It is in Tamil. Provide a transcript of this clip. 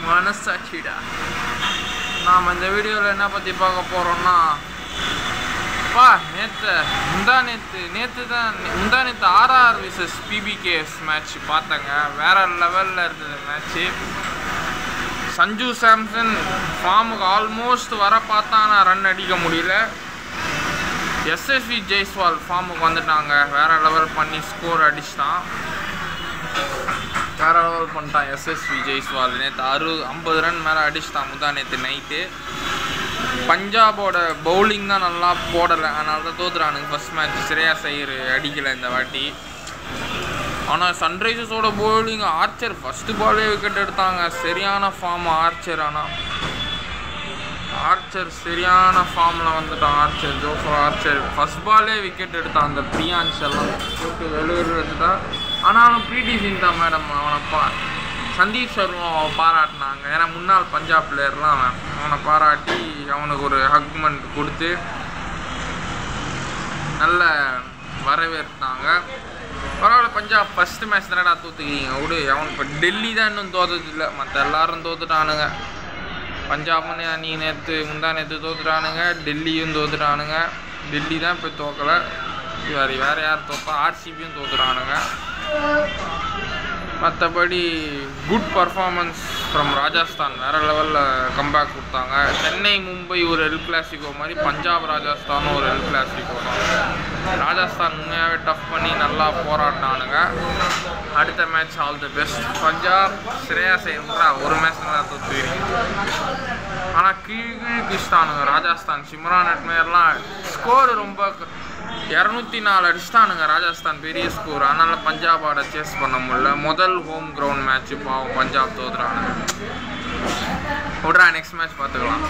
மனசாட்சிடா. நாம் இந்த வீடியோவில் என்ன பற்றி பார்க்க போகிறோம்னா, நேற்று ஆர்ஆர் விசஸ் பிபிகேஎஸ் மேட்ச் பார்த்தேங்க. வேற லெவலில் இருந்தது மேட்ச்சு. சஞ்சு சாம்சன் ஃபார்முக்கு ஆல்மோஸ்ட் வர பார்த்தா நான் ரன் அடிக்க முடியல. எஸ்எஸ்வி ஜெய்ஸ்வால் ஃபார்முக்கு வந்துட்டாங்க. வேற லெவல் பண்ணி ஸ்கோர் அடிச்சிட்டான். வேற லெவல் பண்ணிட்டான் எஸ்எஸ்வி ஜெய்ஸ்வால். நேற்று 50 ரன் மேலே அடிச்சிட்டான் நேற்று நைட்டு. பஞ்சாபோட பவுலிங் தான் நல்லா போடலை, அதனால தான் தோத்துறானுங்க ஃபர்ஸ்ட் மேட்ச். ஸ்ரேயாஸ் ஐயர் அடிக்கலை இந்த வாட்டி. ஆனால் சன்ரைசர்ஸோட பவுலிங் ஆர்ச்சர் ஃபஸ்ட்டு பாலே விக்கெட் எடுத்தாங்க. சரியான ஃபார்ம் ஆர்ச்சர். ஆனால் ஆர்ச்சர் சரியான ஃபார்மில் வந்துட்டான். ஜோஃப்ரா ஆர்ச்சர் ஃபஸ்ட் பாலே விக்கெட் எடுத்தான். அந்த பிரியான்ஸ் எல்லாம் போட்டு வெளியூர் எடுத்துட்டான். ஆனாலும் பிரீத்தி சிந்தா மேடம் அவனை சந்தீப் சர்மா பாராட்டினாங்க. ஏன்னா முன்னாள் பஞ்சாப் பிளேயர்லாம் அவனை பாராட்டி அவனுக்கு ஒரு ஹக்மெண்ட் கொடுத்து நல்ல வரவேற்றாங்க. பரவாயில்ல, பஞ்சாப் ஃபஸ்ட்டு மேட்ச் தானடா தோற்றுக்கிறீங்க விடு. அவன் இப்போ டெல்லி தான் இன்னும் தோற்றதில்லை, மற்ற எல்லாரும் தோத்துட்டானுங்க. பஞ்சாப்னு நீ நேற்று தோத்துட்டானுங்க, டெல்லியும் தோத்துட்டானுங்க. டெல்லி தான் இப்போ தோக்கலை, வேறு யார் தோப்பா? ஆர்சிபியும் தோத்துட்டானுங்க. மற்றபடி குட் பர்ஃபார்மன்ஸ் ஃப்ரம் ராஜஸ்தான். வேறு லெவலில் கம்பேக் கொடுத்தாங்க. சென்னை மும்பை ஒரு எல் கிளாசிக்கோ மாதிரி பஞ்சாப் ராஜஸ்தானும் ஒரு எல் கிளாசிக்கோ தான். ராஜஸ்தான் உண்மையாகவே டஃப் பண்ணி நல்லா போராடினானுங்க. அடுத்த match all the best. Punjab Shreyas ஐயர்ன்றா ஒரு மேட்ச் நல்லா தோற்றுக்கிறீங்க. ஆனால் கீழ்கிஸ்தானுங்க ராஜஸ்தான். சிம்ரான் ஹெட்மேயர்லாம் ஸ்கோர் ரொம்ப 204 அடிச்சிட்டானுங்க ராஜஸ்தான், பெரிய ஸ்கோர். அதனால பஞ்சாபோட சேஸ் பண்ண முடியல. முதல் ஹோம் கிரவுண்ட் மேட்ச்சு பாவம் பஞ்சாப் தோத்துறானுங்க. விட்றா, நெக்ஸ்ட் மேட்ச் பார்த்துக்கலாம்.